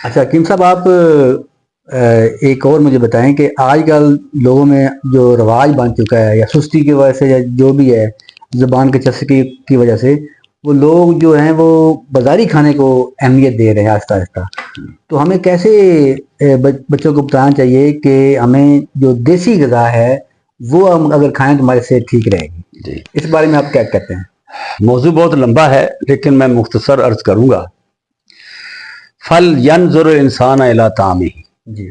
اچھا حکیم صاحب، آپ ایک اور مجھے بتائیں کہ آج کل لوگوں میں جو رواج بن چکا ہے یا سستی کی وجہ سے یا جو بھی ہے، زبان کے چسکی کی وجہ سے وہ لوگ جو ہیں وہ بازاری کھانے کو اہمیت دے رہے ہیں آہستہ آہستہ. تو ہمیں کیسے بچوں کو بتانا چاہیے کہ ہمیں جو دیسی غذا ہے وہ ہم اگر کھائیں تو ہمارے سے ٹھیک رہے گی؟ جی، اس بارے میں آپ کیا کہتے ہیں؟ موضوع بہت لمبا ہے لیکن میں مختصر عرض کروں گا. فل ینظر الانسان الی طعامہ، جی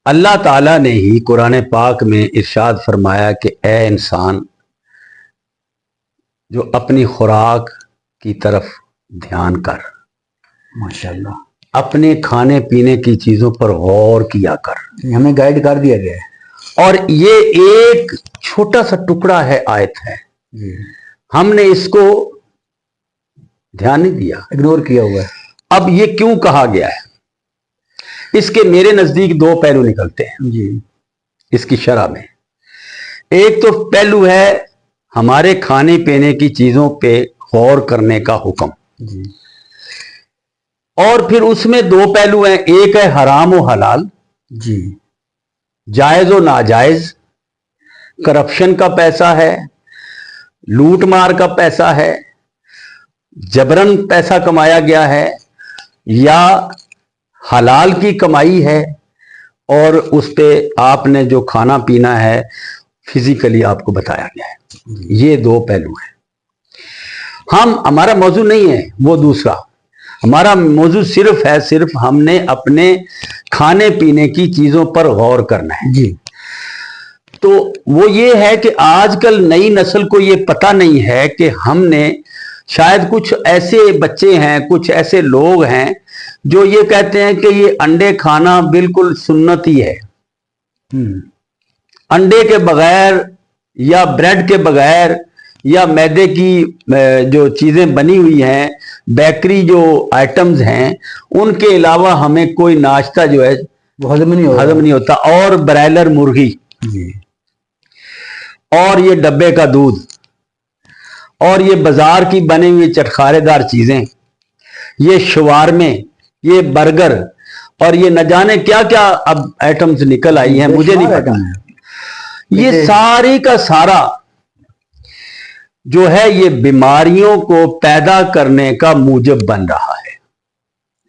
اللہ تعالیٰ نے ہی قرآن پاک میں ارشاد فرمایا کہ اے انسان، جو اپنی خوراک کی طرف دھیان کر، ماشاءاللہ، اپنے کھانے پینے کی چیزوں پر غور کیا کر. ہمیں گائیڈ کر دیا گیا ہے. اور یہ ایک چھوٹا سا ٹکڑا ہے، آیت ہے، جی، ہم نے اس کو دھیان نہیں دیا، اگنور کیا ہوا ہے. اب یہ کیوں کہا گیا ہے؟ اس کے میرے نزدیک دو پہلو نکلتے ہیں جی اس کی شرح میں. ایک تو پہلو ہے ہمارے کھانے پینے کی چیزوں پہ غور کرنے کا حکم، جی اور پھر اس میں دو پہلو ہیں، ایک ہے حرام و حلال، جی جائز و ناجائز، کرپشن کا پیسہ ہے، لوٹ مار کا پیسہ ہے، جبرن پیسہ کمایا گیا ہے، یا حلال کی کمائی ہے اور اس پہ آپ نے جو کھانا پینا ہے فزیکلی آپ کو بتایا گیا ہے. یہ دو پہلو ہیں. ہمارا موضوع نہیں ہے وہ دوسرا، ہمارا موضوع صرف ہم نے اپنے کھانے پینے کی چیزوں پر غور کرنا ہے. جی تو وہ یہ ہے کہ آج کل نئی نسل کو یہ پتہ نہیں ہے کہ ہم نے شاید کچھ ایسے بچے ہیں، کچھ ایسے لوگ ہیں جو یہ کہتے ہیں کہ یہ انڈے کھانا بالکل سنت ہی ہے. انڈے کے بغیر یا بریڈ کے بغیر یا میدے کی جو چیزیں بنی ہوئی ہیں، بیکری جو آئٹمز ہیں، ان کے علاوہ ہمیں کوئی ناشتہ جو ہے وہ ہضم نہیں ہوتا. اور برائلر مرغی، جی اور یہ ڈبے کا دودھ، اور یہ بازار کی بنی ہوئی چٹخارے دار چیزیں، یہ شوارمے، یہ برگر، اور یہ نہ جانے کیا کیا اب آئٹمز نکل آئی ہیں، مجھے نہیں پتا. یہ ساری کا سارا جو ہے یہ بیماریوں کو پیدا کرنے کا موجب بن رہا ہے.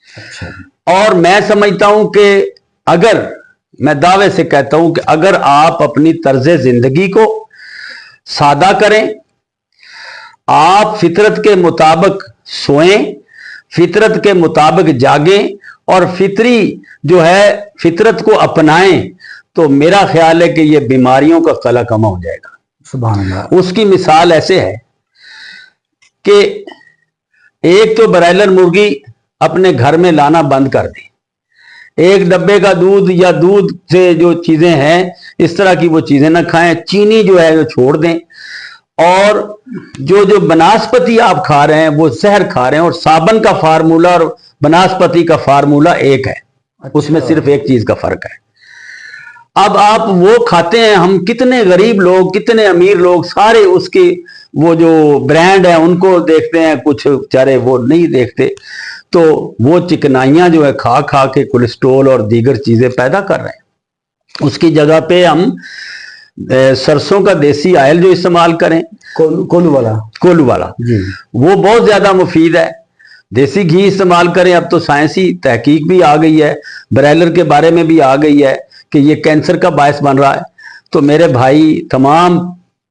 اچھا، اور میں سمجھتا ہوں کہ اگر میں دعوے سے کہتا ہوں کہ اگر آپ اپنی طرز زندگی کو سادہ کریں، آپ فطرت کے مطابق سوئیں، فطرت کے مطابق جاگیں اور فطری جو ہے فطرت کو اپنائیں، تو میرا خیال ہے کہ یہ بیماریوں کا خلا کما ہو جائے گا. سبحان اللہ. اس کی مثال ایسے ہے کہ ایک تو برائلر مرغی اپنے گھر میں لانا بند کر دیں، ایک ڈبے کا دودھ یا دودھ سے جو چیزیں ہیں اس طرح کی وہ چیزیں نہ کھائیں، چینی جو ہے وہ چھوڑ دیں، اور جو بناسپتی آپ کھا رہے ہیں وہ زہر کھا رہے ہیں. اور صابن کا فارمولہ اور بناسپتی کا فارمولہ ایک ہے، اس میں صرف ایک چیز کا فرق ہے. اب آپ وہ کھاتے ہیں، ہم کتنے غریب لوگ، کتنے امیر لوگ سارے اس کی وہ جو برانڈ ہیں ان کو دیکھتے ہیں، کچھ بیچارے وہ نہیں دیکھتے. تو وہ چکنائیاں جو ہے کھا کھا کے کولیسٹرول اور دیگر چیزیں پیدا کر رہے ہیں. اس کی جگہ پہ ہم سرسوں کا دیسی آئل جو استعمال کریں، کولو والا جی، وہ بہت زیادہ مفید ہے. دیسی گھی استعمال کریں. اب تو سائنسی تحقیق بھی آ گئی ہے، برائلر کے بارے میں بھی آ گئی ہے کہ یہ کینسر کا باعث بن رہا ہے. تو میرے بھائی تمام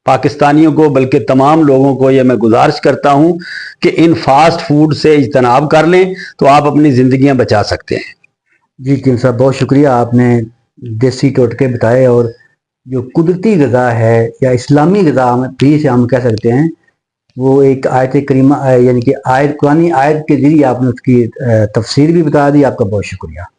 پاکستانیوں کو، بلکہ تمام لوگوں کو یہ میں گزارش کرتا ہوں کہ ان فاسٹ فوڈ سے اجتناب کر لیں تو آپ اپنی زندگیاں بچا سکتے ہیں. جی حکیم صاحب، بہت شکریہ، آپ نے دیسی ٹوٹکے بتائے. اور جو قدرتی غذا ہے یا اسلامی غذا بھی سے ہم کہہ سکتے ہیں، وہ ایک آیت کریمہ یعنی کہ قرآنی آیت کے ذریعے آپ نے اس کی تفسیر بھی بتا دی. آپ کا بہت شکریہ.